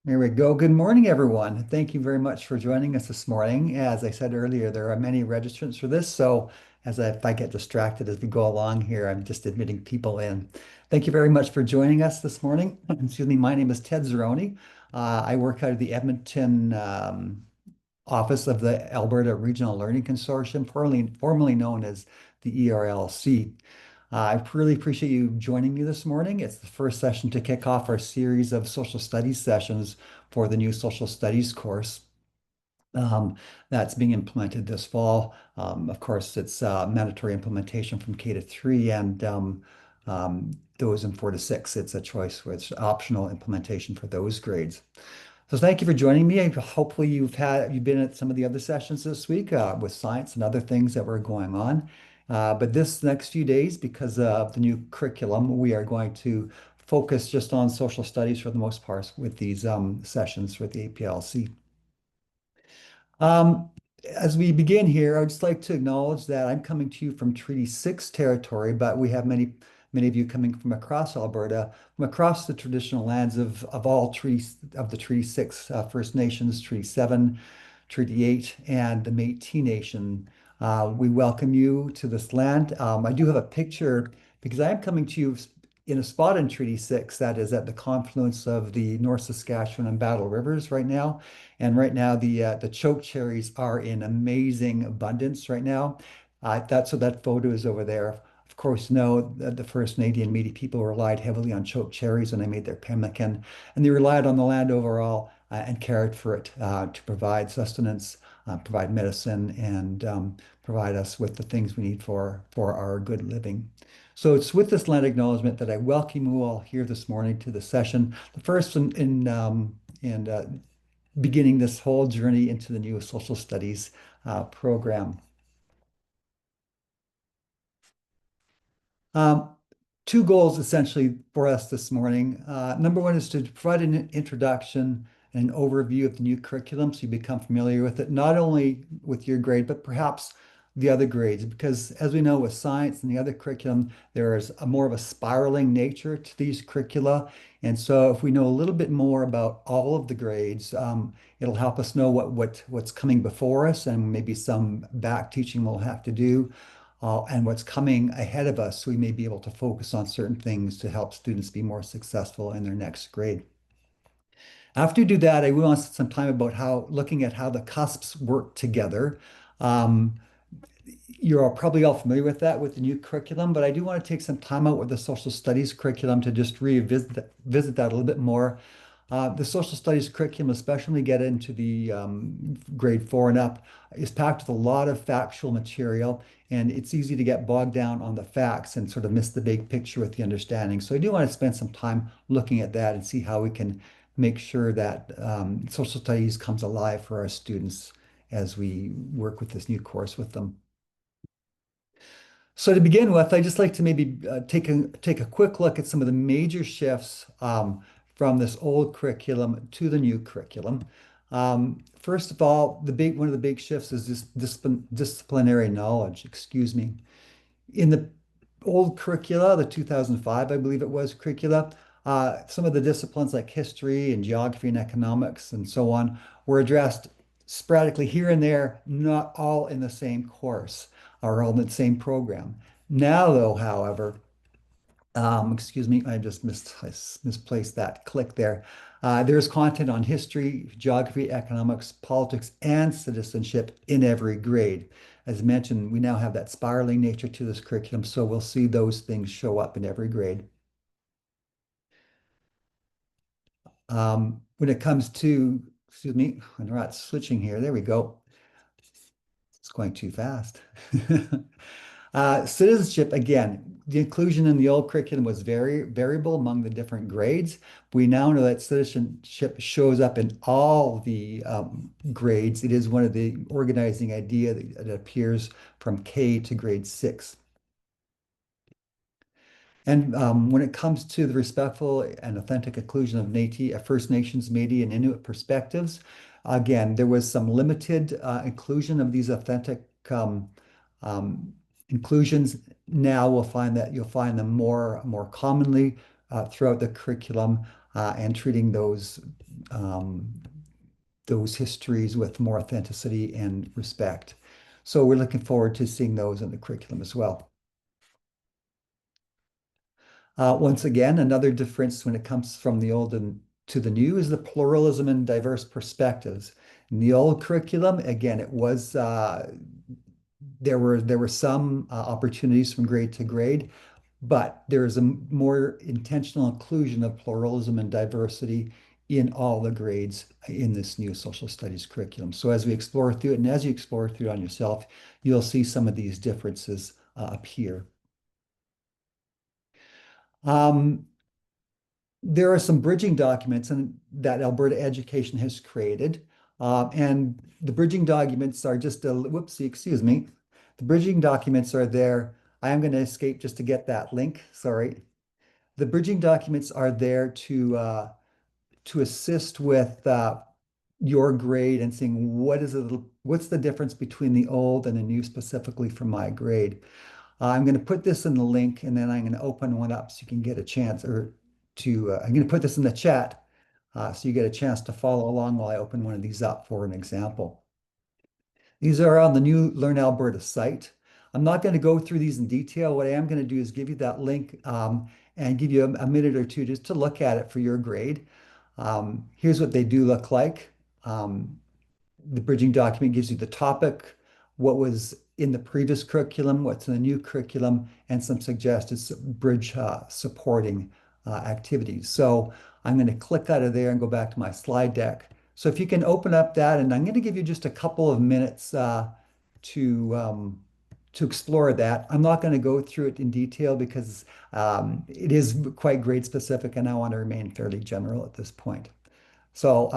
There we go. Good morning, everyone. Thank you very much for joining us this morning. As I said earlier, there are many registrants for this, so if I get distracted as we go along here, I'm just admitting people in. Thank you very much for joining us this morning. Excuse me, my name is Ted Zeroni. I work out of the Edmonton office of the Alberta Regional Learning Consortium, formerly known as the ERLC. I really appreciate you joining me this morning. It's the first session to kick off our series of social studies sessions for the new social studies course that's being implemented this fall. Of course, it's mandatory implementation from K to 3 and those in 4 to 6. It's a choice with optional implementation for those grades. So thank you for joining me. Hopefully you've been at some of the other sessions this week with science and other things that were going on. But this next few days, because of the new curriculum, we are going to focus just on social studies for the most part with these sessions for the APLC. Um, as we begin here, I'd just like to acknowledge that I'm coming to you from Treaty 6 territory, but we have many of you coming from across Alberta, from across the traditional lands of all treaties of the Treaty 6 First Nations, Treaty 7, Treaty 8, and the Métis Nation. We welcome you to this land. I do have a picture because I am coming to you in a spot in Treaty 6 that is at the confluence of the North Saskatchewan and Battle Rivers right now. And right now, the choke cherries are in amazing abundance right now. That photo is over there. Of course, no, the first Canadian Métis people relied heavily on choke cherries when they made their pemmican, and they relied on the land overall and cared for it to provide sustenance, provide medicine, and provide us with the things we need for our good living. So it's with this land acknowledgement that I welcome you all here this morning to the session, the first in beginning this whole journey into the new social studies program. Um, Two goals essentially for us this morning. Number one is to provide an introduction and an overview of the new curriculum so you become familiar with it, not only with your grade, but perhaps the other grades. Because as we know with science and the other curriculum, there is a more of a spiraling nature to these curricula. And so if we know a little bit more about all of the grades, it'll help us know what's coming before us and maybe some back teaching we'll have to do and what's coming ahead of us, so we may be able to focus on certain things to help students be more successful in their next grade. After you do that, I will want some time about looking at how the cusps work together. Um, you're probably all familiar with that with the new curriculum, but I do want to take some time out with the social studies curriculum to just visit that a little bit more. The social studies curriculum, especially when we get into the grade 4 and up, is packed with a lot of factual material, and it's easy to get bogged down on the facts and sort of miss the big picture with the understanding. So I do want to spend some time looking at that and see how we can make sure that social studies comes alive for our students as we work with this new course with them. So to begin with, I'd just like to maybe take a quick look at some of the major shifts from this old curriculum to the new curriculum. First of all, one of the big shifts is this disciplinary knowledge, excuse me. In the old curricula, the 2005, I believe it was, curricula, some of the disciplines like history and geography and economics and so on were addressed sporadically here and there, not all in the same course or all in the same program. Now, though, however, excuse me, I just misplaced that click there. There's content on history, geography, economics, politics, and citizenship in every grade. As mentioned, we now have that spiraling nature to this curriculum, so we'll see those things show up in every grade. When it comes to, excuse me, we're not switching here. There we go. It's going too fast. Citizenship, again, the inclusion in the old curriculum was very variable among the different grades. We now know that citizenship shows up in all the grades. It is one of the organizing idea that appears from K to grade 6. And when it comes to the respectful and authentic inclusion of First Nations, Métis, and Inuit perspectives, again, there was some limited inclusion of these authentic um, inclusions. Now you'll find them more commonly throughout the curriculum and treating those those histories with more authenticity and respect. So we're looking forward to seeing those in the curriculum as well. Once again, another difference when it comes from the old and to the new is the pluralism and diverse perspectives. In the old curriculum, again, it was there were some opportunities from grade to grade, but there is a more intentional inclusion of pluralism and diversity in all the grades in this new social studies curriculum. So as we explore through it, and as you explore through it on yourself, you'll see some of these differences appear. Um, there are some bridging documents that Alberta Education has created. And the bridging documents are just a, whoopsie, excuse me. The bridging documents are there. I am going to escape just to get that link. Sorry. The bridging documents are there to assist with your grade and seeing what's the difference between the old and the new specifically for my grade. I'm going to put this in the link and then I'm going to open one up so you can get a chance I'm going to put this in the chat so you get a chance to follow along while I open one of these up for an example. These are on the new Learn Alberta site. I'm not going to go through these in detail. What I am going to do is give you that link and give you a minute or two just to look at it for your grade. Here's what they do look like. Um, the bridging document gives you the topic, what was in the previous curriculum, what's in the new curriculum, and some suggested bridge supporting activities. So I'm going to click out of there and go back to my slide deck. So if you can open up that, and I'm going to give you just a couple of minutes to um, to explore that. I'm not going to go through it in detail because it is quite grade specific, and I want to remain fairly general at this point. So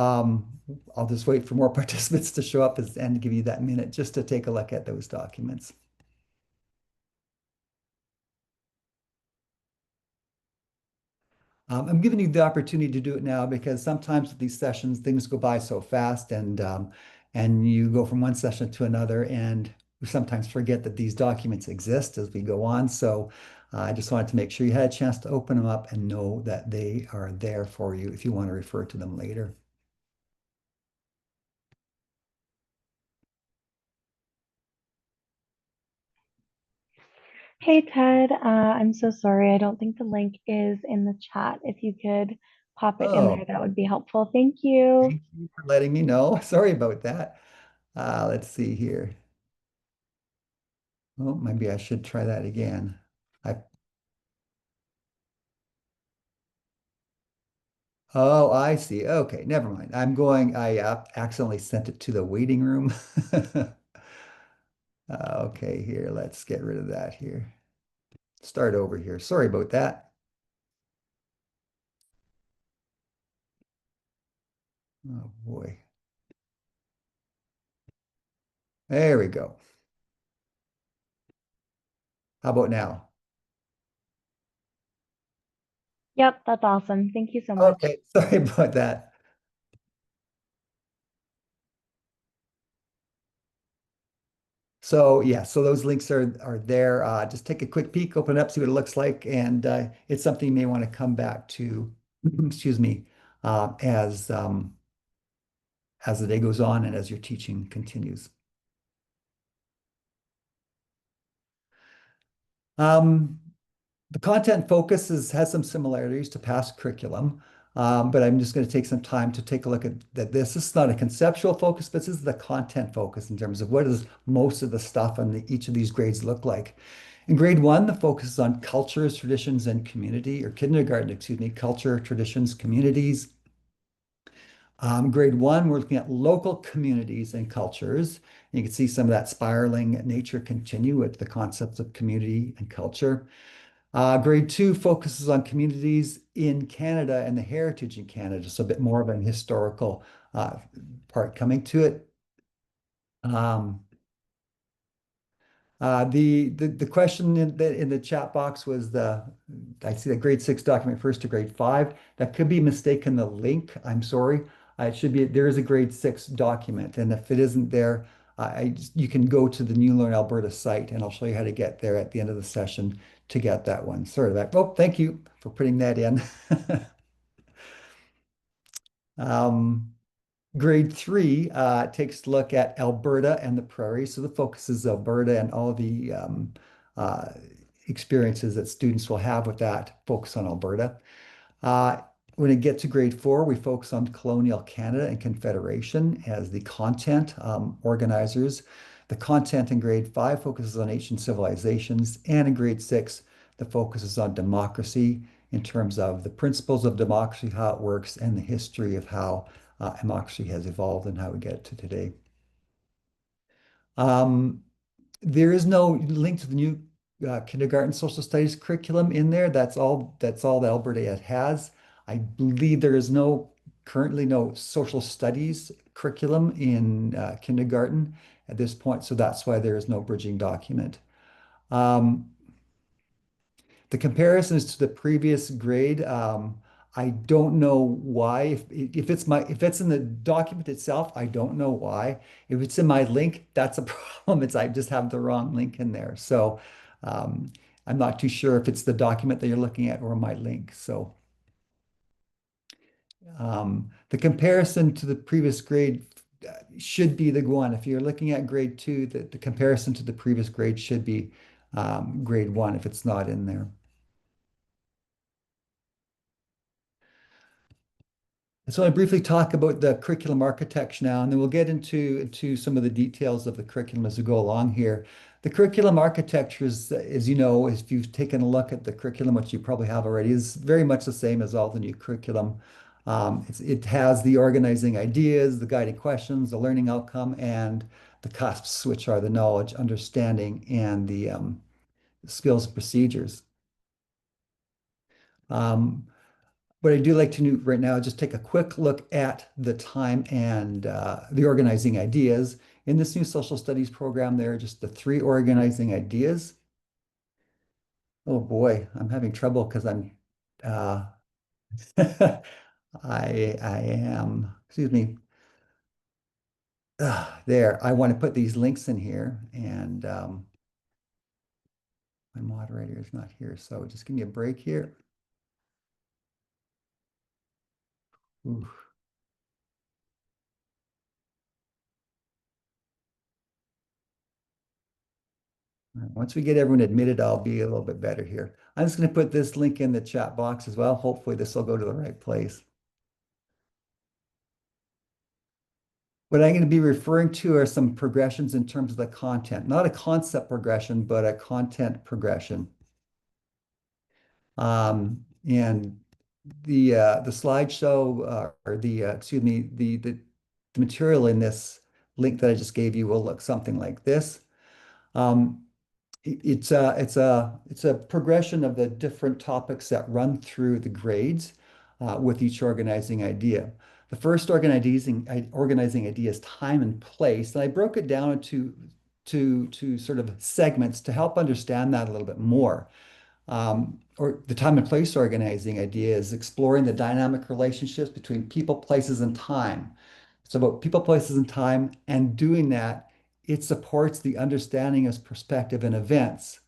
I'll just wait for more participants to show up and give you that minute just to take a look at those documents. I'm giving you the opportunity to do it now because sometimes with these sessions, things go by so fast and you go from one session to another and we sometimes forget that these documents exist as we go on. So I just wanted to make sure you had a chance to open them up and know that they are there for you if you want to refer to them later. Hey Ted, I'm so sorry. I don't think the link is in the chat. If you could pop it in there, Oh, that would be helpful. Thank you. thank you for letting me know. Sorry about that. Let's see here. Oh, maybe I should try that again. I, oh, I see. Okay, never mind. I accidentally sent it to the waiting room. Okay, here, let's get rid of that here. Start over here. Sorry about that. Oh boy. There we go. How about now? Yep, that's awesome. Thank you so much. Okay, sorry about that. So yeah, so those links are there. Just take a quick peek, open it up, see what it looks like, and it's something you may want to come back to, excuse me, as the day goes on and as your teaching continues. Um, the content focus has some similarities to past curriculum, but I'm just going to take some time to take a look at that. This is not a conceptual focus, but this is the content focus in terms of what does most of the stuff on each of these grades look like. In grade one, the focus is on cultures, traditions, and community, or kindergarten, excuse me, culture, traditions, communities. Grade one, we're looking at local communities and cultures. You can see some of that spiraling nature continue with the concepts of community and culture. Grade two focuses on communities in Canada and the heritage in Canada, so a bit more of an historical part coming to it. Um, the question in the chat box was I see the grade six document first to grade five. That could be mistaken the link. I'm sorry. It should be there is a grade six document, and if it isn't there, you can go to the New Learn Alberta site, and I'll show you how to get there at the end of the session to get that one. Sorry about that. Oh, thank you for putting that in. Um, Grade three takes a look at Alberta and the prairies. So the focus is Alberta and all the uh, experiences that students will have with that focus on Alberta. Uh, when it gets to grade four, we focus on colonial Canada and Confederation as the content organizers. The content in grade five focuses on ancient civilizations, and in grade six, the focus is on democracy in terms of the principles of democracy, how it works, and the history of how democracy has evolved and how we get to today. Um, there is no link to the new kindergarten social studies curriculum in there. That's all that Alberta has. I believe there is currently no social studies curriculum in kindergarten at this point, so that's why there is no bridging document. Um, the comparisons to the previous grade, I don't know why. If it's in the document itself, I don't know why. If it's in my link, that's a problem. I just have the wrong link in there. So um, I'm not too sure if it's the document that you're looking at or my link. So the comparison to the previous grade should be the one. If you're looking at grade two, the comparison to the previous grade should be grade one if it's not in there. So I briefly talk about the curriculum architecture now, and then we'll get into some of the details of the curriculum as we go along here. The curriculum architecture is, as you know, if you've taken a look at the curriculum, which you probably have already, is very much the same as all the new curriculum. It has the organizing ideas, the guiding questions, the learning outcome, and the cusps, which are the knowledge, understanding, and the skills and procedures. Um, What I do like to do right now is just take a quick look at the time and the organizing ideas. In this new social studies program, there are just the three organizing ideas. Oh boy, I'm having trouble because uh, I am, excuse me, there. I want to put these links in here and my moderator is not here. So just give me a break here. Ooh. Once we get everyone admitted, I'll be a little bit better here. I'm just going to put this link in the chat box as well. Hopefully this will go to the right place. What I'm going to be referring to are some progressions in terms of the content, not a concept progression, but a content progression. And the slideshow or the excuse me the material in this link that I just gave you will look something like this. Um, it's a progression of the different topics that run through the grades with each organizing idea. The first organizing idea is time and place, and I broke it down into to sort of segments to help understand that a little bit more. Or the time and place organizing idea is exploring the dynamic relationships between people, places, and time. It's about people, places, and time, and doing that, it supports the understanding of perspective and events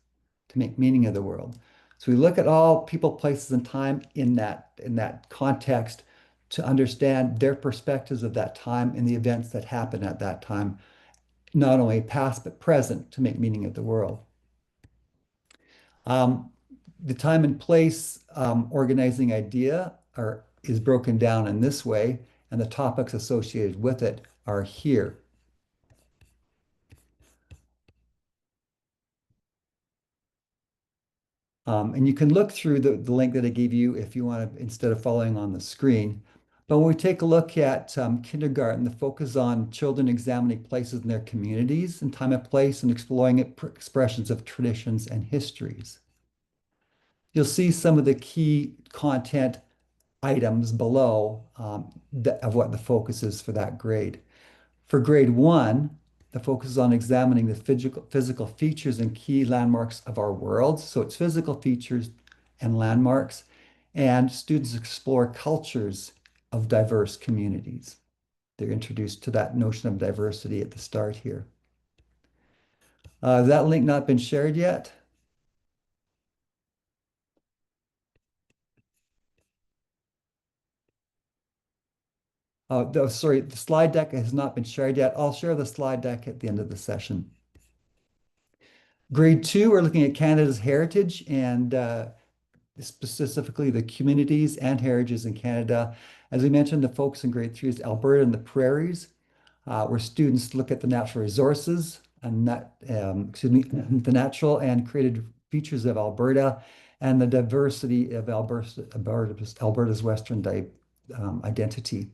to make meaning of the world. So we look at all people, places, and time in that context to understand their perspectives of that time and the events that happen at that time, not only past but present to make meaning of the world. Um, the time and place organizing idea is broken down in this way, and the topics associated with it are here. And you can look through the link that I gave you if you want to, instead of following on the screen. But when we take a look at kindergarten, the focus on children examining places in their communities and time and place and exploring expressions of traditions and histories. You'll see some of the key content items below of what the focus is for that grade. For grade one, the focus is on examining the physical features and key landmarks of our world. So it's physical features and landmarks, and students explore cultures of diverse communities. They're introduced to that notion of diversity at the start here. Has that link not been shared yet? Sorry, the slide deck has not been shared yet. I'll share the slide deck at the end of the session. Grade two, we're looking at Canada's heritage and specifically the communities and heritages in Canada. As we mentioned, the focus in grade three is Alberta and the prairies, where students look at the natural resources and the natural and created features of Alberta and the diversity of Alberta's Western identity.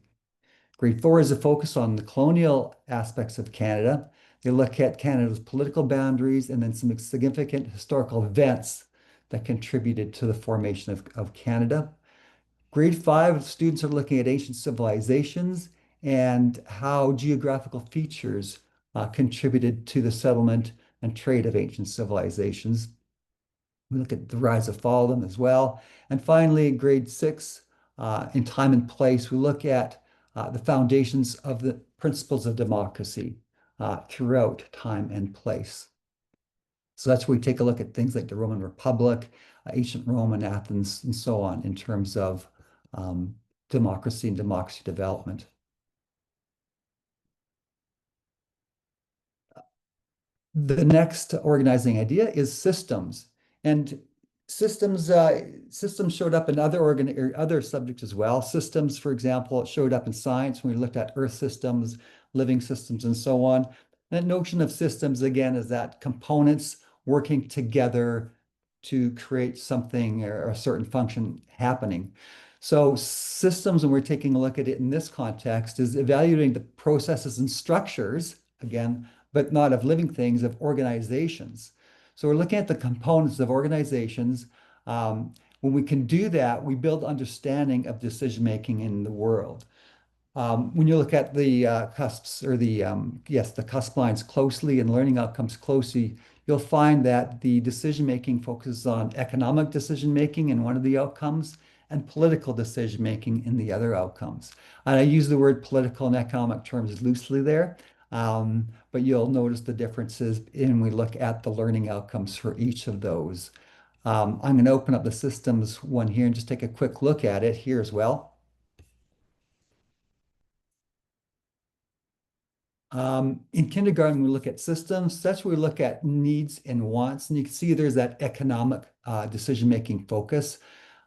Grade four is a focus on the colonial aspects of Canada. They look at Canada's political boundaries and then some significant historical events that contributed to the formation of Canada. Grade five, students are looking at ancient civilizations and how geographical features contributed to the settlement and trade of ancient civilizations. We look at the rise and fall of them as well. And finally, grade six, in time and place, we look at the foundations of the principles of democracy throughout time and place. So that's where we take a look at things like the Roman Republic, ancient Rome and Athens, and so on in terms of um, democracy and democracy development. The next organizing idea is systems. And systems showed up in other subjects as well. Systems, for example, showed up in science when we looked at Earth systems, living systems, and so on. That notion of systems, again, is that components working together to create something or a certain function happening. So systems, when we're taking a look at it in this context, is evaluating the processes and structures, again, but not of living things, of organizations. So we're looking at the components of organizations. When we can do that, we build understanding of decision making in the world. When you look at the cusps or the cusp lines closely and learning outcomes closely, you'll find that the decision making focuses on economic decision making in one of the outcomes and political decision making in the other outcomes. And I use the word political and economic terms loosely there, but you'll notice the differences in we look at the learning outcomes for each of those. I'm going to open up the systems one here and just take a quick look at it here as well. In kindergarten, we look at systems. That's where we look at needs and wants. And you can see there's that economic decision-making focus.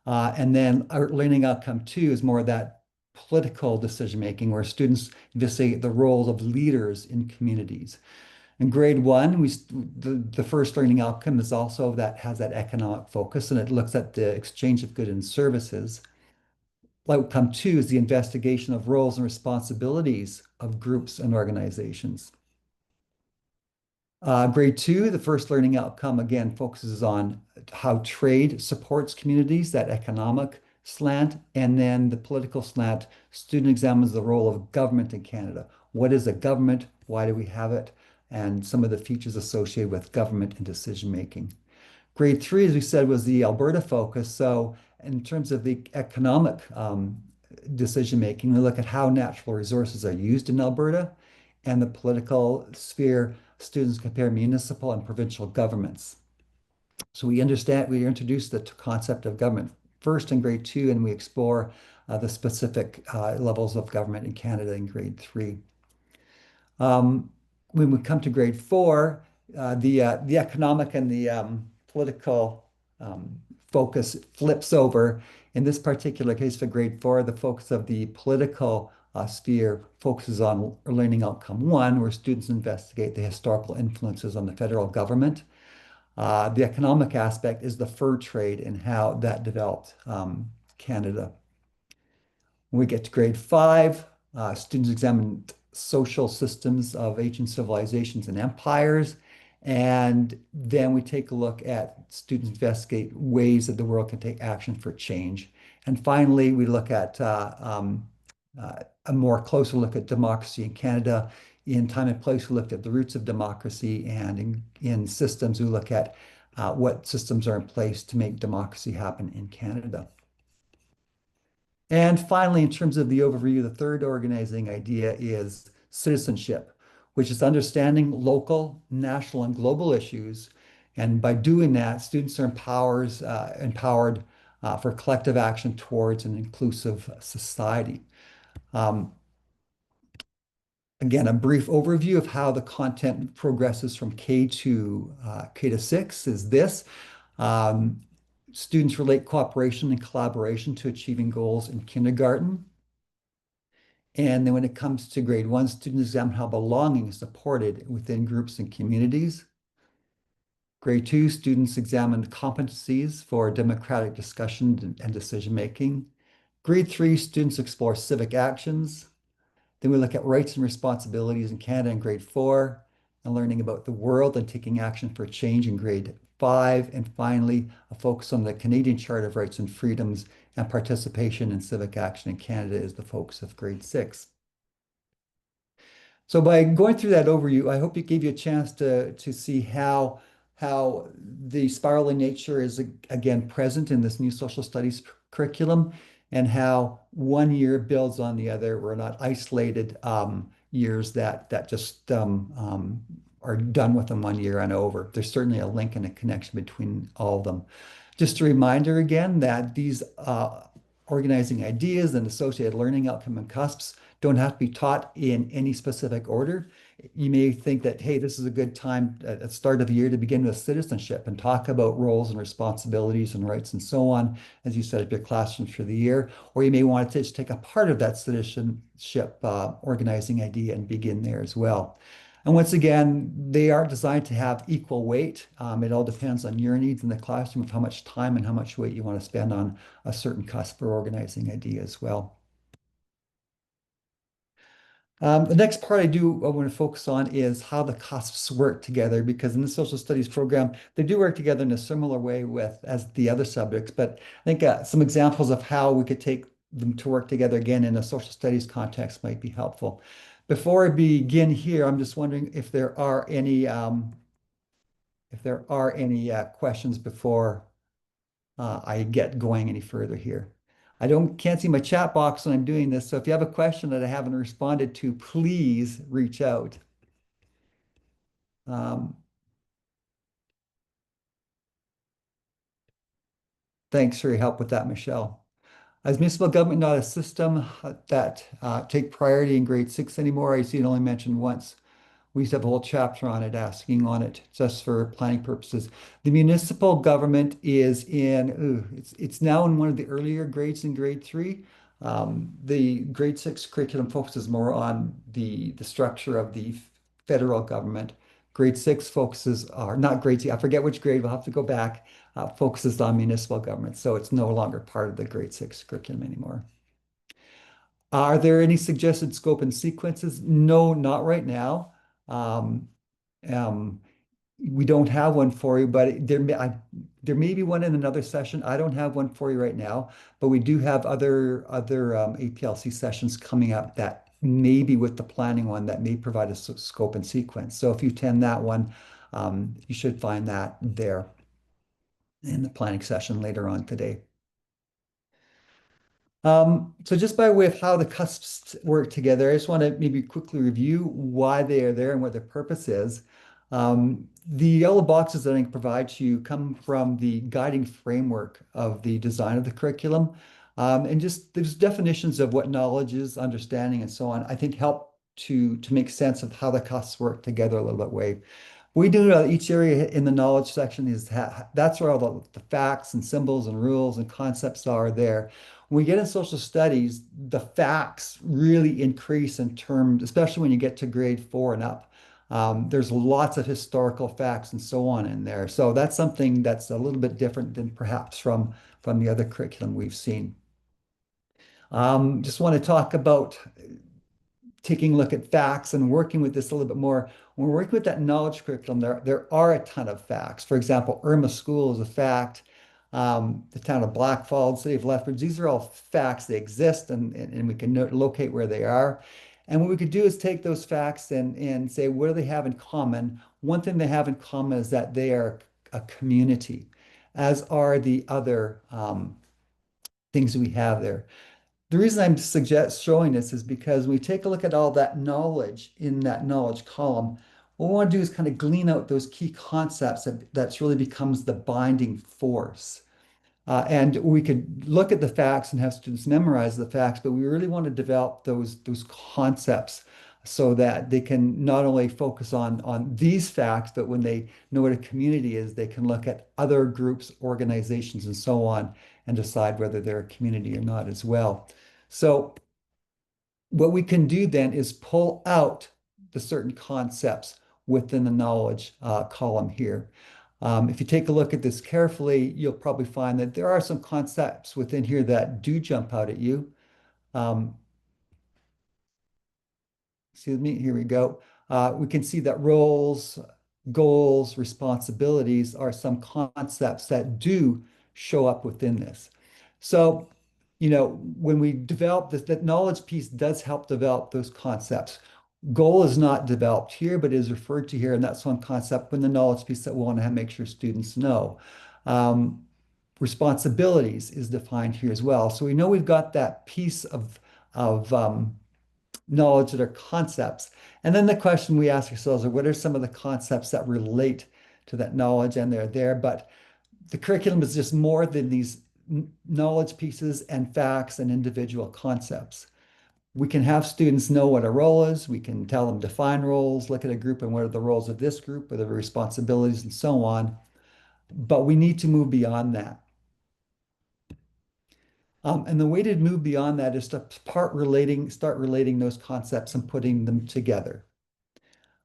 And then our learning outcome two is more of that political decision-making, where students investigate the roles of leaders in communities. In grade one, the first learning outcome is also that has that economic focus, and it looks at the exchange of goods and services. Outcome two is the investigation of roles and responsibilities of groups and organizations. Grade two, the first learning outcome again focuses on how trade supports communities, that economic slant, and then the political slant. Student examines the role of government in Canada. What is a government? Why do we have it? And some of the features associated with government and decision making. Grade three, as we said, was the Alberta focus. So in terms of the economic decision making, we look at how natural resources are used in Alberta and the political sphere. Students compare municipal and provincial governments. So we introduce the concept of government first in grade two, and we explore the specific levels of government in Canada in grade three. When we come to grade four, the economic and the political focus flips over. In this particular case for grade four, the focus of the political sphere focuses on learning outcome one, where students investigate the historical influences on the federal government. The economic aspect is the fur trade and how that developed Canada. When we get to grade five, students examine social systems of ancient civilizations and empires. And then we take a look at students investigate ways that the world can take action for change. And finally, we look at a more closer look at democracy in Canada. In time and place, we looked at the roots of democracy, and in systems, we look at what systems are in place to make democracy happen in Canada. And finally, in terms of the overview, the third organizing idea is citizenship, which is understanding local, national, and global issues. And by doing that, students are empowered for collective action towards an inclusive society. Um, Again, a brief overview of how the content progresses from K to 6 is this. Um, Students relate cooperation and collaboration to achieving goals in kindergarten. And then when it comes to grade 1, students examine how belonging is supported within groups and communities. Grade 2, students examine competencies for democratic discussion and decision making. Grade 3, students explore civic actions. Then we look at rights and responsibilities in Canada in grade 4 and learning about the world and taking action for change in grade 5. And finally, a focus on the Canadian Charter of Rights and Freedoms and participation in civic action in Canada is the focus of grade 6. So by going through that overview, I hope it gave you a chance to see how the spiraling nature is again present in this new social studies curriculum, and how one year builds on the other. We're not isolated years that just are done within one year and over. There's certainly a link and a connection between all of them. Just a reminder again that these organizing ideas and associated learning outcome and cusps don't have to be taught in any specific order. You may think that, hey, this is a good time at the start of the year to begin with citizenship and talk about roles and responsibilities and rights and so on as you set up your classrooms for the year. Or you may want to just take a part of that citizenship organizing idea and begin there as well. And once again, they aren't designed to have equal weight. It all depends on your needs in the classroom of how much time and how much weight you want to spend on a certain cusp or organizing idea as well. The next part I want to focus on is how the cusps work together, because in the social studies program, they do work together in a similar way with as the other subjects. But I think some examples of how we could take them to work together again in a social studies context might be helpful. Before I begin here, I'm just wondering if there are any questions before I get going any further here. I can't see my chat box when I'm doing this, so if you have a question that I haven't responded to, please reach out. Um, Thanks for your help with that, Michelle. Is municipal government not a system that take priority in grade 6 anymore? I see it only mentioned once. We used to have a whole chapter on it, asking on it just for planning purposes. The municipal government is it's now in one of the earlier grades in grade 3. The grade 6 curriculum focuses more on the structure of the federal government. Grade 6 focuses, or not grade 6, I forget which grade, we'll have to go back, focuses on municipal government. So it's no longer part of the grade 6 curriculum anymore. Are there any suggested scope and sequences? No, not right now. Um, um, we don't have one for you, but there may be one in another session. I don't have one for you right now, but we do have other APLC sessions coming up that maybe with the planning one that may provide a scope and sequence. So if you attend that one, you should find that there in the planning session later on today. So just by way of how the cusps work together, I just want to maybe quickly review why they are there and what their purpose is. The yellow boxes that I can provide to you come from the guiding framework of the design of the curriculum. And just there's definitions of what knowledge is, understanding, and so on, I think help to make sense of how the cusps work together a little bit way. We do each area in the knowledge section that's where all the facts and symbols and rules and concepts are there. When we get in social studies, the facts really increase in terms, especially when you get to grade 4 and up. There's lots of historical facts and so on in there. So that's something that's a little bit different than perhaps from the other curriculum we've seen. Just want to talk about taking a look at facts and working with this a little bit more. When we're working with that knowledge curriculum, there are a ton of facts. For example, Irma School is a fact. The town of Blackfall, the city of Lethbridge, these are all facts. They exist and we can locate where they are. And what we could do is take those facts and say, what do they have in common? One thing they have in common is that they are a community, as are the other things we have there. The reason I'm showing this is because when we take a look at all that knowledge in that knowledge column, what we want to do is kind of glean out those key concepts that really becomes the binding force. And we could look at the facts and have students memorize the facts, but we really want to develop those concepts so that they can not only focus on these facts, but when they know what a community is, they can look at other groups, organizations, and so on, and decide whether they're a community or not as well. So what we can do then is pull out the certain concepts within the knowledge column here. If you take a look at this carefully, you'll probably find that there are some concepts within here that do jump out at you. Um, Excuse me, here we go. We can see that roles, goals, responsibilities are some concepts that do show up within this. So, when we develop this, that knowledge piece does help develop those concepts. Goal is not developed here, but is referred to here, and that's one concept in the knowledge piece that we want to make sure students know. Um, Responsibilities is defined here as well. So we know we've got that piece of knowledge that are concepts. And then the question we ask ourselves are what are some of the concepts that relate to that knowledge and they're there. But the curriculum is just more than these knowledge pieces and facts and individual concepts. We can have students know what a role is. We can tell them define roles, look at a group and what are the roles of this group, what are the responsibilities and so on. But we need to move beyond that. And the way to move beyond that is to start relating those concepts and putting them together.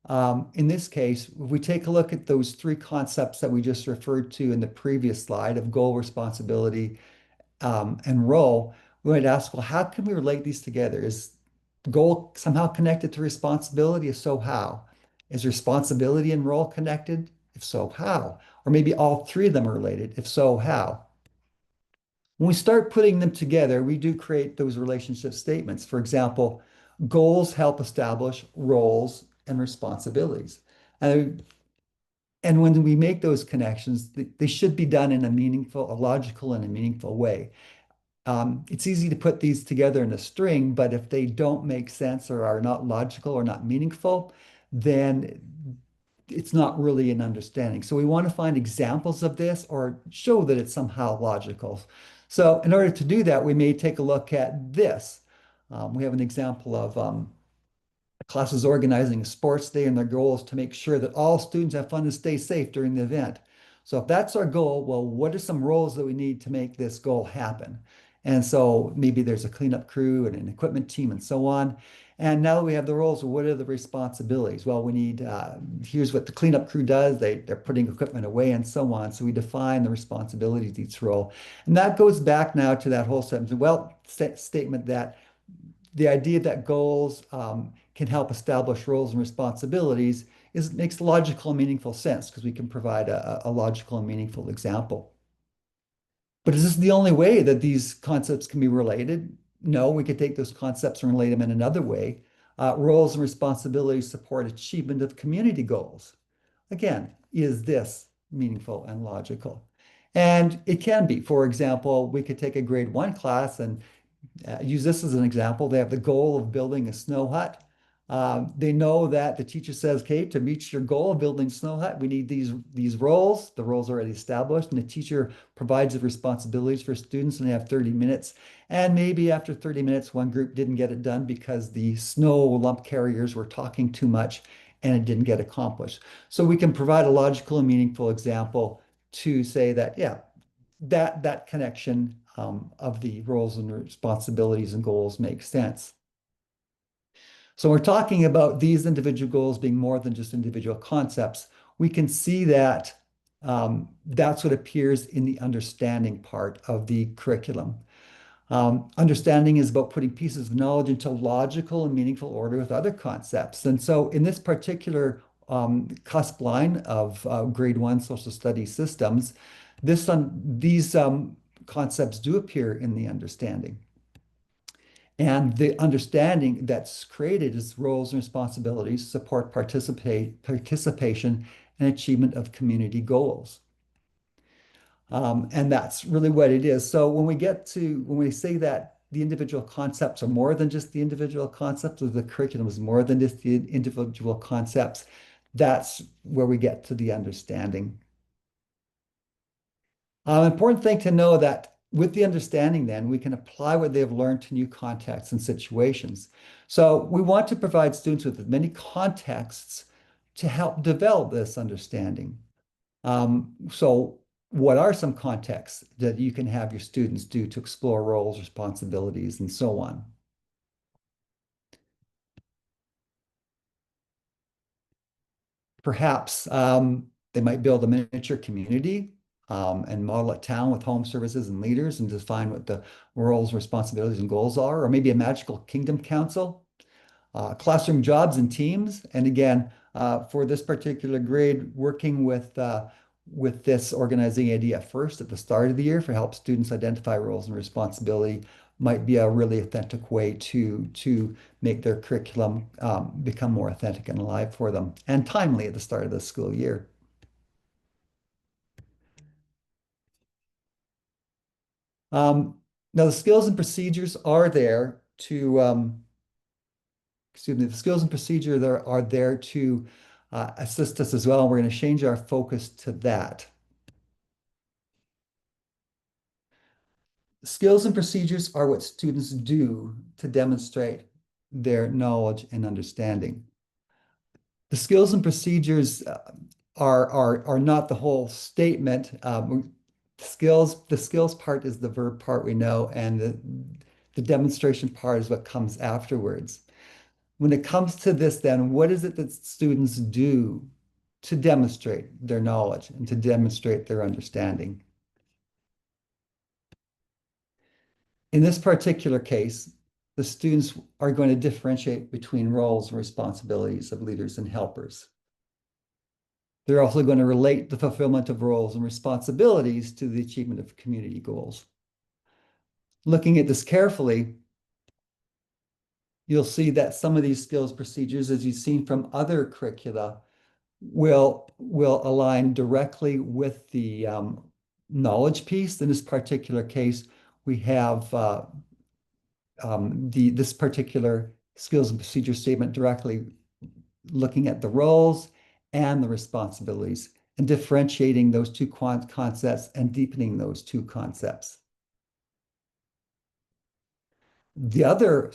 In this case, if we take a look at those three concepts that we just referred to in the previous slide of goal, responsibility, and role, we might ask, well, how can we relate these together? Is goal somehow connected to responsibility? If so, how? Is responsibility and role connected? If so, how? Or maybe all three of them are related. If so, how? When we start putting them together, we do create those relationship statements. For example, goals help establish roles and responsibilities. And, and when we make those connections, they should be done in a logical and a meaningful way. It's easy to put these together in a string, but if they don't make sense or are not logical or not meaningful, then it's not really an understanding. So we want to find examples of this or show that it's somehow logical. So in order to do that, we may take a look at this. We have an example of class is organizing a sports day, and their goal is to make sure that all students have fun and stay safe during the event. So if that's our goal, well, what are some roles that we need to make this goal happen? And so maybe there's a cleanup crew and an equipment team and so on. And now that we have the roles, what are the responsibilities? Well, we need, here's what the cleanup crew does. They're putting equipment away and so on. So we define the responsibilities of each role. And that goes back now to that whole statement that the idea that goals can help establish roles and responsibilities makes logical and meaningful sense because we can provide a logical and meaningful example. But is this the only way that these concepts can be related? No, we could take those concepts and relate them in another way. Roles and responsibilities support achievement of community goals. Again, is this meaningful and logical? And it can be. For example, we could take a grade one class and use this as an example. They have the goal of building a snow hut. They know that the teacher says, okay, to reach your goal of building a snow hut, we need these roles. The roles are already established, and the teacher provides the responsibilities for students, and they have 30 minutes. And maybe after 30 minutes, one group didn't get it done because the snow lump carriers were talking too much and it didn't get accomplished. So we can provide a logical and meaningful example to say that, yeah, that connection of the roles and responsibilities and goals makes sense. So we're talking about these individual goals being more than just individual concepts. We can see that that's what appears in the understanding part of the curriculum. Understanding is about putting pieces of knowledge into logical and meaningful order with other concepts. And so in this particular cusp line of grade one social studies systems, these concepts do appear in the understanding. And the understanding that's created is roles and responsibilities, support participation, and achievement of community goals. And that's really what it is. So when we say that the individual concepts are more than just the individual concepts, or the curriculum is more than just the individual concepts, that's where we get to the understanding. Important thing to know that with the understanding, then we can apply what they've learned to new contexts and situations. So we want to provide students with as many contexts to help develop this understanding. So what are some contexts that you can have your students do to explore roles, responsibilities, and so on? Perhaps they might build a miniature community and model a town with home services and leaders and define what the roles, responsibilities, and goals are, or maybe a magical kingdom council, classroom jobs and teams. And again, for this particular grade, working with this organizing idea first at the start of the year for help students identify roles and responsibility might be a really authentic way to make their curriculum become more authentic and alive for them and timely at the start of the school year. Now, the skills and procedures are there to excuse me, the skills and procedure there are there to assist us as well. We're going to change our focus to that. Skills and procedures are what students do to demonstrate their knowledge and understanding. The skills and procedures are not the whole statement. The skills part is the verb part we know, and the demonstration part is what comes afterwards. When it comes to this, then, what is it that students do to demonstrate their knowledge and to demonstrate their understanding? In this particular case, the students are going to differentiate between roles and responsibilities of leaders and helpers. They're also going to relate the fulfillment of roles and responsibilities to the achievement of community goals. Looking at this carefully, you'll see that some of these skills procedures, as you've seen from other curricula, will align directly with the knowledge piece. In this particular case, we have this particular skills and procedure statement directly looking at the roles and the responsibilities and differentiating those two concepts and deepening those two concepts. The other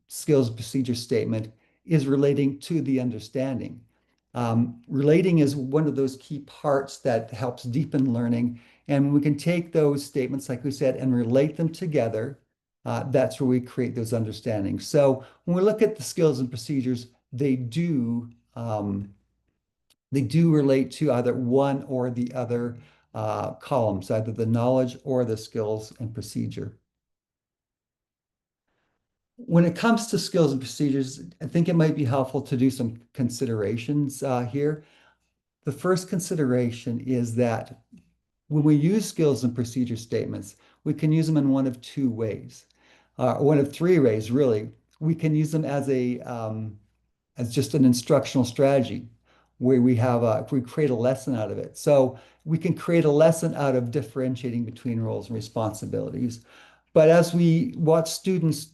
skills procedure statement is relating to the understanding. Relating is one of those key parts that helps deepen learning. And we can take those statements, like we said, and relate them together. That's where we create those understandings. So when we look at the skills and procedures, they do relate to either one or the other columns, either the knowledge or the skills and procedure. When it comes to skills and procedures, I think it might be helpful to do some considerations here. The first consideration is that when we use skills and procedure statements, we can use them in one of two ways, one of three ways, really. We can use them as just an instructional strategy where we create a lesson out of it. So we can create a lesson out of differentiating between roles and responsibilities. But as we watch students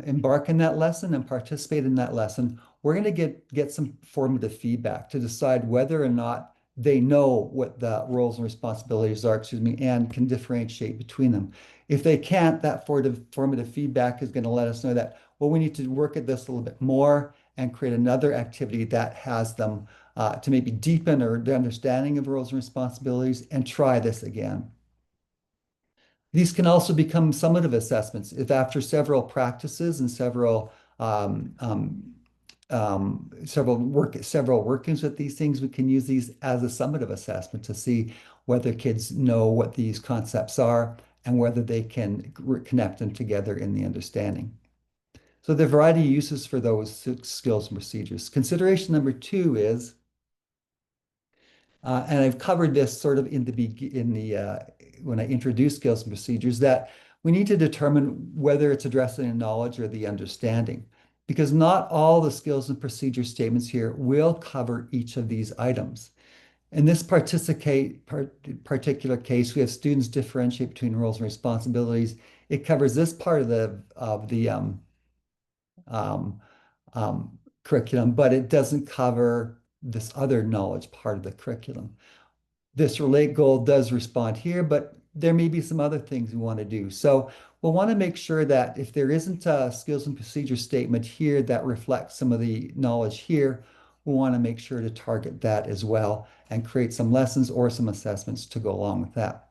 embark in that lesson and participate in that lesson, we're going to get some formative feedback to decide whether or not they know what the roles and responsibilities are, excuse me, and can differentiate between them. If they can't, that formative feedback is going to let us know that, well, we need to work at this a little bit more and create another activity that has them to maybe deepen or the understanding of roles and responsibilities and try this again. These can also become summative assessments. If after several practices and several workings with these things, we can use these as a summative assessment to see whether kids know what these concepts are and whether they can connect them together in the understanding. So the variety of uses for those skills and procedures. Consideration number two is, and I've covered this sort of when I introduce skills and procedures, that we need to determine whether it's addressing the knowledge or the understanding, because not all the skills and procedure statements here will cover each of these items. In this particular case, we have students differentiate between roles and responsibilities. It covers this part of the um, curriculum, but it doesn't cover this other knowledge part of the curriculum. This relate goal does respond here, but there may be some other things we want to do. So we'll want to make sure that if there isn't a skills and procedure statement here that reflects some of the knowledge here, we want to make sure to target that as well and create some lessons or some assessments to go along with that.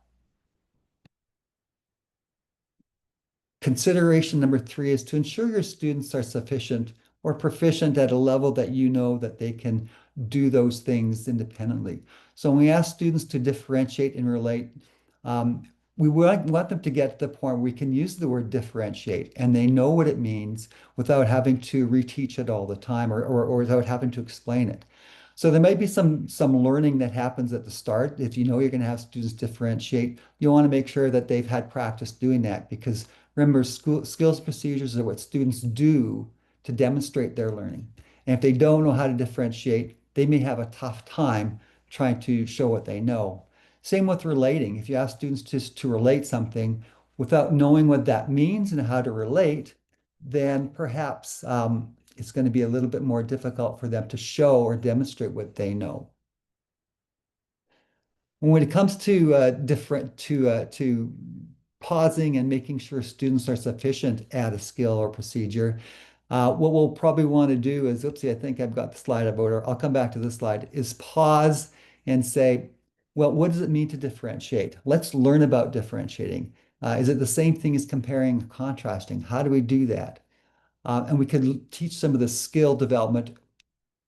Consideration number three is to ensure your students are sufficient or proficient at a level that you know that they can do those things independently. So when we ask students to differentiate and relate, um, we want them to get to the point where we can use the word differentiate and they know what it means without having to reteach it all the time or without having to explain it. So there might be some learning that happens at the start. If you know you're going to have students differentiate, you want to make sure that they've had practice doing that because remember, skills procedures are what students do to demonstrate their learning. And if they don't know how to differentiate, they may have a tough time trying to show what they know. Same with relating. If you ask students just to relate something without knowing what that means and how to relate, then perhaps it's going to be a little bit more difficult for them to show or demonstrate what they know. When it comes to different to pausing and making sure students are sufficient at a skill or procedure, what we'll probably want to do is, oopsie, I think I've got the slide about, or I'll come back to this slide, is pause and say, well, what does it mean to differentiate? Let's learn about differentiating. Is it the same thing as comparing and contrasting? How do we do that? And we could teach some of the skill development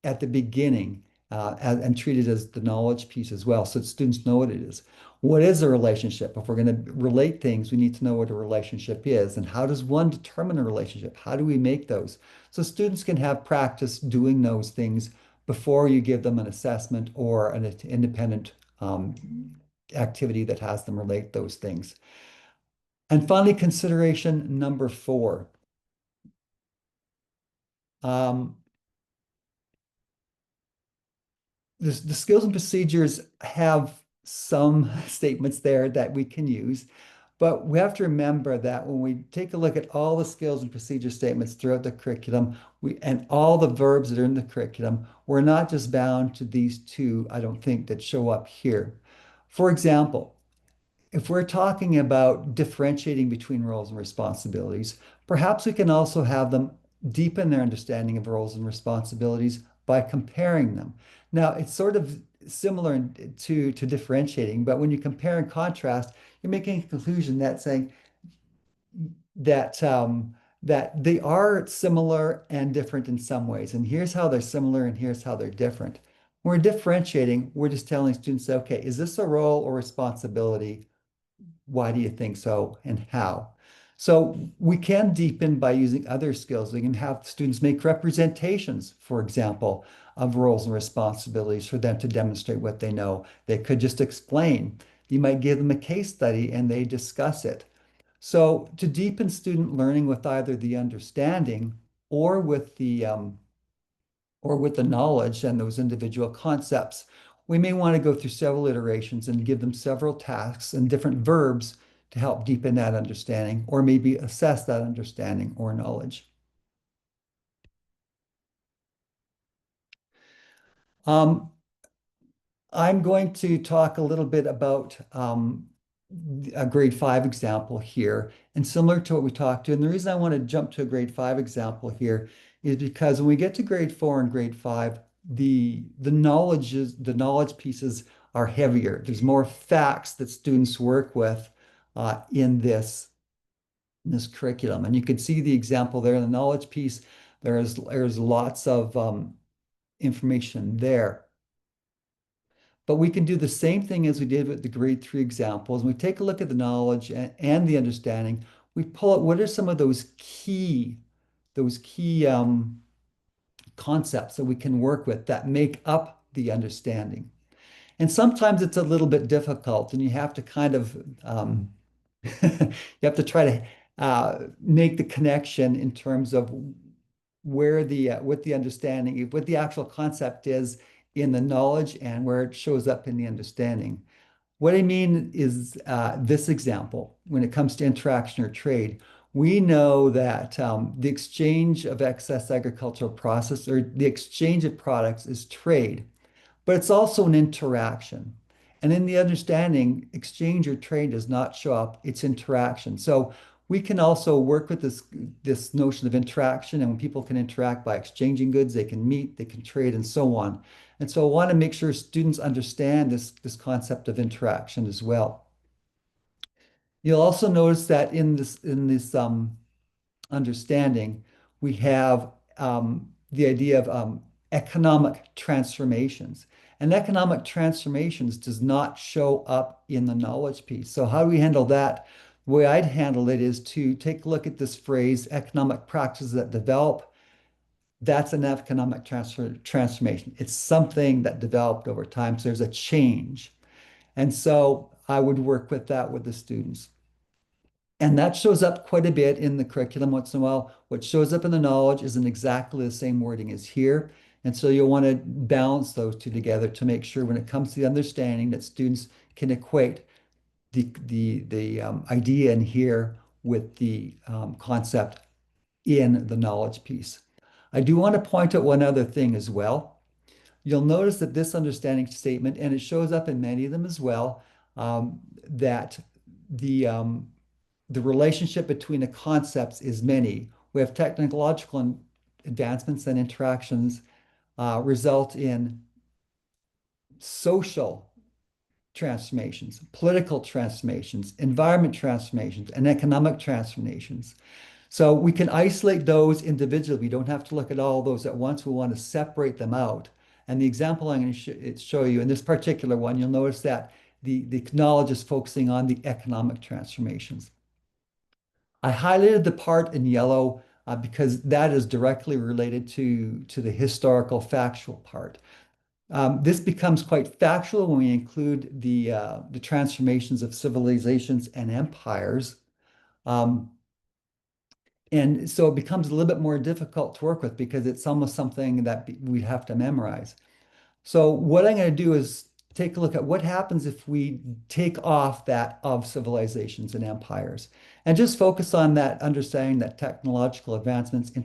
at the beginning and treat it as the knowledge piece as well, so that students know what it is. What is a relationship? If we're going to relate things, we need to know what a relationship is. And how does one determine a relationship? How do we make those? So students can have practice doing those things before you give them an assessment or an independent activity that has them relate those things. And finally, consideration number four. Um, the skills and procedures have some statements there that we can use, but we have to remember that when we take a look at all the skills and procedure statements throughout the curriculum, and all the verbs that are in the curriculum, we're not just bound to these two, I don't think, that show up here. For example, if we're talking about differentiating between roles and responsibilities, perhaps we can also have them deepen their understanding of roles and responsibilities by comparing them. Now, it's sort of similar to differentiating, but when you compare and contrast, you're making a conclusion that saying that that they are similar and different in some ways. And here's how they're similar and here's how they're different. When we're differentiating, we're just telling students, okay, is this a role or responsibility? Why do you think so and how? So we can deepen by using other skills. We can have students make representations, for example, of roles and responsibilities for them to demonstrate what they know. They could just explain. You might give them a case study and they discuss it. So to deepen student learning with either the understanding or with the knowledge and those individual concepts, we may want to go through several iterations and give them several tasks and different verbs to help deepen that understanding or maybe assess that understanding or knowledge. Um, I'm going to talk a little bit about a grade five example here, and similar to what we talked to. And the reason I want to jump to a grade five example here is because when we get to grade four and grade five, the knowledge pieces are heavier. There's more facts that students work with in this curriculum, and you can see the example there in the knowledge piece. There's lots of information there. But we can do the same thing as we did with the grade three examples. We take a look at the knowledge and the understanding. We pull out what are some of those key concepts that we can work with that make up the understanding. And sometimes it's a little bit difficult, and you have to kind of you have to try to make the connection in terms of where the what the understanding, what the actual concept is in the knowledge and where it shows up in the understanding. What I mean is this example, when it comes to interaction or trade, we know that the exchange of excess agricultural process or the exchange of products is trade, but it's also an interaction. And in the understanding, exchange or trade does not show up, it's interaction. So we can also work with this notion of interaction, and when people can interact by exchanging goods, they can meet, they can trade, and so on. And so I want to make sure students understand this concept of interaction as well. You'll also notice that in this understanding, we have the idea of economic transformations. And economic transformations does not show up in the knowledge piece. So how do we handle that? The way I'd handle it is to take a look at this phrase, economic practices that develop. That's an economic transformation. It's something that developed over time. So there's a change. And so I would work with that with the students. And that shows up quite a bit in the curriculum once in a while. What shows up in the knowledge isn't exactly the same wording as here. And so you'll want to balance those two together to make sure when it comes to the understanding that students can equate the idea in here with the concept in the knowledge piece. I do want to point out one other thing as well. You'll notice that this understanding statement, and it shows up in many of them as well, that the the relationship between the concepts is many. We have technological advancements and interactions result in social transformations, political transformations, environment transformations, and economic transformations. So we can isolate those individually. We don't have to look at all those at once. We want to separate them out. And the example I'm going to show you in this particular one, you'll notice that the knowledge is focusing on the economic transformations. I highlighted the part in yellow because that is directly related to the historical factual part. This becomes quite factual when we include the transformations of civilizations and empires. Um, and so it becomes a little bit more difficult to work with because it's almost something that we have to memorize. So what I'm going to do is take a look at what happens if we take off that of civilizations and empires and just focus on that understanding that technological advancements, and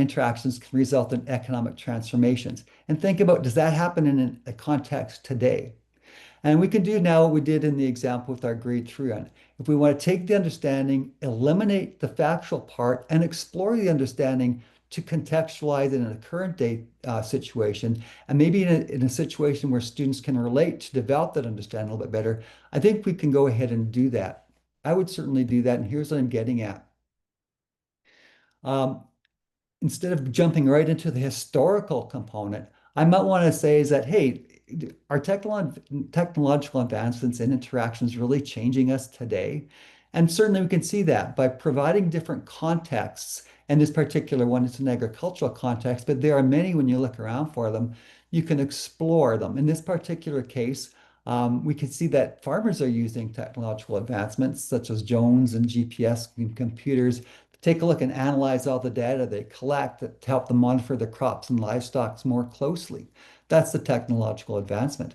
interactions can result in economic transformations. And think about, does that happen in a context today? And we can do now what we did in the example with our grade 3 on. If we want to take the understanding, eliminate the factual part, and explore the understanding to contextualize it in a current day situation, and maybe in a situation where students can relate to develop that understanding a little bit better, I think we can go ahead and do that. I would certainly do that, and here's what I'm getting at. Um, Instead of jumping right into the historical component, I might want to say is that, hey, are technological advancements and interactions really changing us today? And certainly we can see that by providing different contexts. And this particular one is an agricultural context, but there are many when you look around for them, you can explore them. In this particular case, we can see that farmers are using technological advancements such as drones and GPS and computers take a look and analyze all the data they collect to help them monitor the crops and livestock more closely. That's the technological advancement.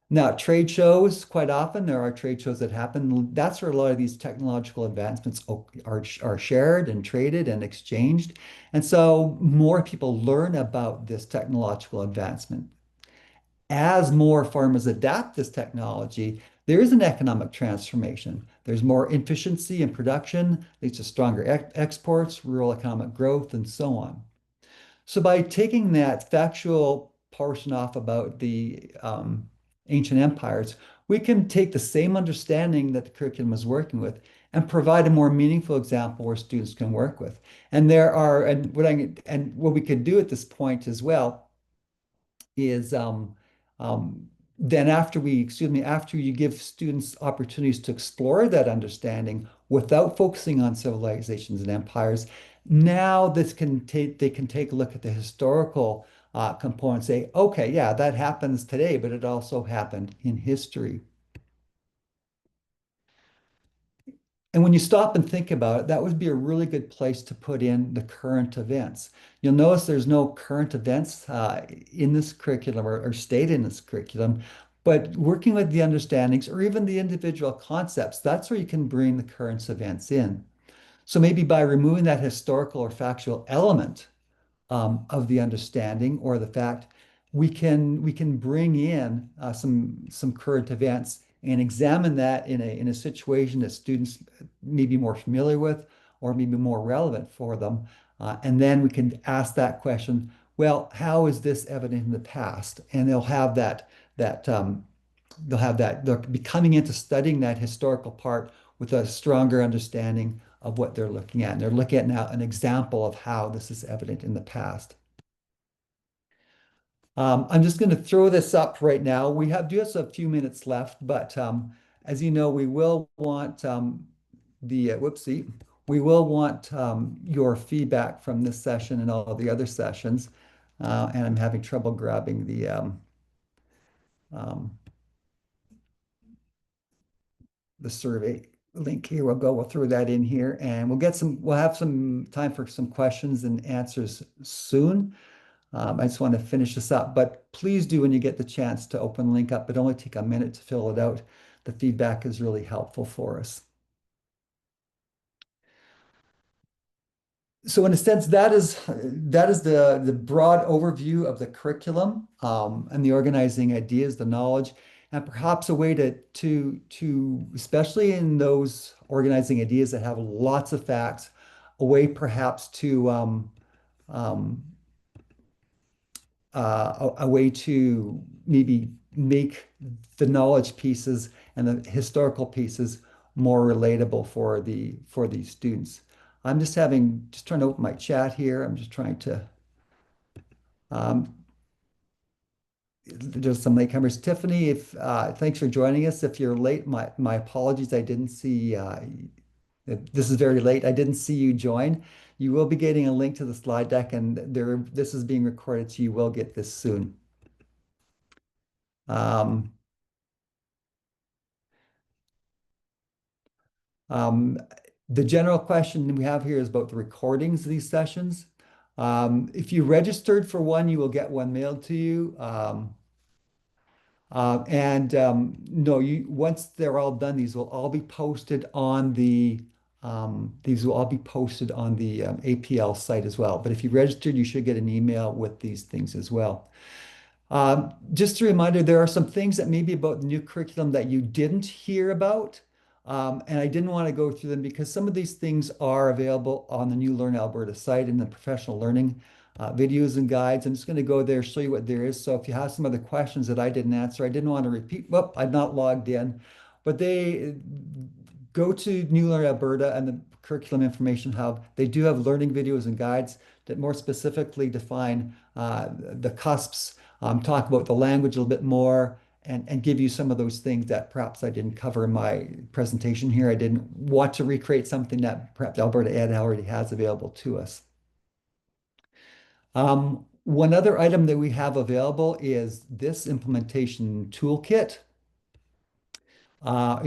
Now, trade shows, quite often there are trade shows that happen. That's where a lot of these technological advancements are shared and traded and exchanged. And so more people learn about this technological advancement. As more farmers adapt this technology, there is an economic transformation. There's more efficiency in production, leads to stronger exports, rural economic growth, and so on. So by taking that factual portion off about the ancient empires, we can take the same understanding that the curriculum is working with and provide a more meaningful example where students can work with. And there are, and what we could do at this point as well is then after you give students opportunities to explore that understanding without focusing on civilizations and empires, now they can take a look at the historical component, say, okay, yeah, that happens today, but it also happened in history. And when you stop and think about it, that would be a really good place to put in the current events. You'll notice there's no current events in this curriculum or stated in this curriculum, but working with the understandings or even the individual concepts, that's where you can bring the current events in. So maybe by removing that historical or factual element of the understanding or the fact, we can bring in some current events and examine that in a situation that students may be more familiar with or maybe more relevant for them. And then we can ask that question, well, how is this evident in the past? And that they'll have that they'll be coming into studying that historical part with a stronger understanding of what they're looking at. And they're looking at now an example of how this is evident in the past. I'm just going to throw this up right now. We do have a few minutes left, but as you know, we will want whoopsie, we will want your feedback from this session and all the other sessions. And I'm having trouble grabbing um, the survey link here. We'll throw that in here and we'll have some time for some questions and answers soon. I just want to finish this up, but please do when you get the chance to open the link up. It only take a minute to fill it out. The feedback is really helpful for us. So in a sense, that is the broad overview of the curriculum and the organizing ideas, the knowledge, and perhaps a way to especially in those organizing ideas that have lots of facts, a way perhaps to um, a way to maybe make the knowledge pieces and the historical pieces more relatable for these students. I'm just trying to open my chat here. I'm just trying to um, there's some latecomers. Tiffany, if thanks for joining us. If you're late, my apologies. I didn't see this is very late. I didn't see you join. You will be getting a link to the slide deck, and this is being recorded, so you will get this soon. Um, um, the general question we have here is about the recordings of these sessions. If you registered for one, you will get one mailed to you. And no, once they're all done, these will all be posted on the APL site as well. But if you registered, you should get an email with these things as well. Just a reminder, there are some things that maybe about the new curriculum that you didn't hear about. And I didn't want to go through them because some of these things are available on the new Learn Alberta site in the professional learning videos and guides. I'm just going to go there, show you what there is. So if you have some other questions that I didn't answer, I didn't want to repeat, well, I'm not logged in, but they go to New Learn Alberta and the Curriculum Information Hub. They do have learning videos and guides that more specifically define the cusps, talk about the language a little bit more, and give you some of those things that perhaps I didn't cover in my presentation here. I didn't want to recreate something that perhaps Alberta Ed already has available to us. One other item that we have available is this implementation toolkit. Uh,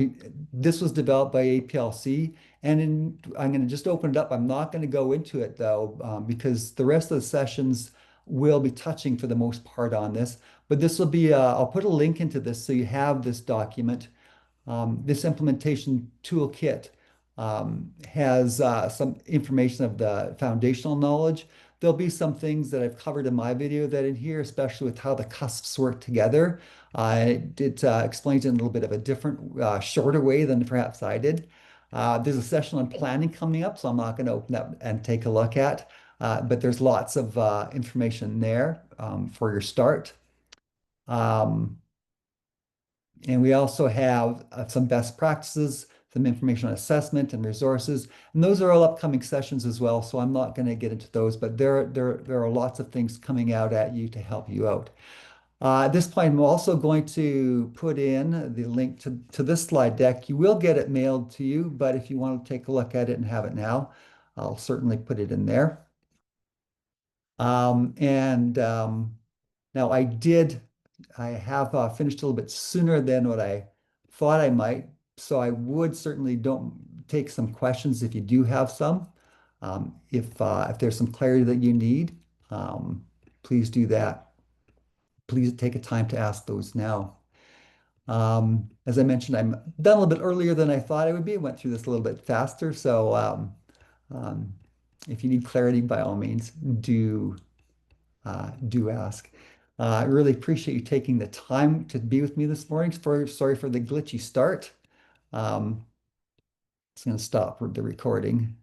this was developed by APLC, and I'm going to just open it up. I'm not going to go into it though, because the rest of the sessions will be touching for the most part on this. But this will be, I'll put a link into this so you have this document. This implementation toolkit has some information of the foundational knowledge. There'll be some things that I've covered in my video that in here, especially with how the cusps work together. It explains it in a little bit of a different, shorter way than perhaps I did. There's a session on planning coming up, so I'm not going to open up and take a look at, but there's lots of information there for your start. Um, and we also have some best practices, some information on assessment and resources. And those are all upcoming sessions as well. So I'm not going to get into those, but there are lots of things coming out at you to help you out. At this point, I'm also going to put in the link to this slide deck. You will get it mailed to you, but if you want to take a look at it and have it now, I'll certainly put it in there. And now I have finished a little bit sooner than what I thought I might. So I would certainly don't take some questions if you do have some. If there's some clarity that you need, please do that. Please take a time to ask those now. As I mentioned, I'm done a little bit earlier than I thought I would be. I went through this a little bit faster. So um, if you need clarity, by all means, do ask. I really appreciate you taking the time to be with me this morning. Sorry for the glitchy start. Um, it's going to stop the recording.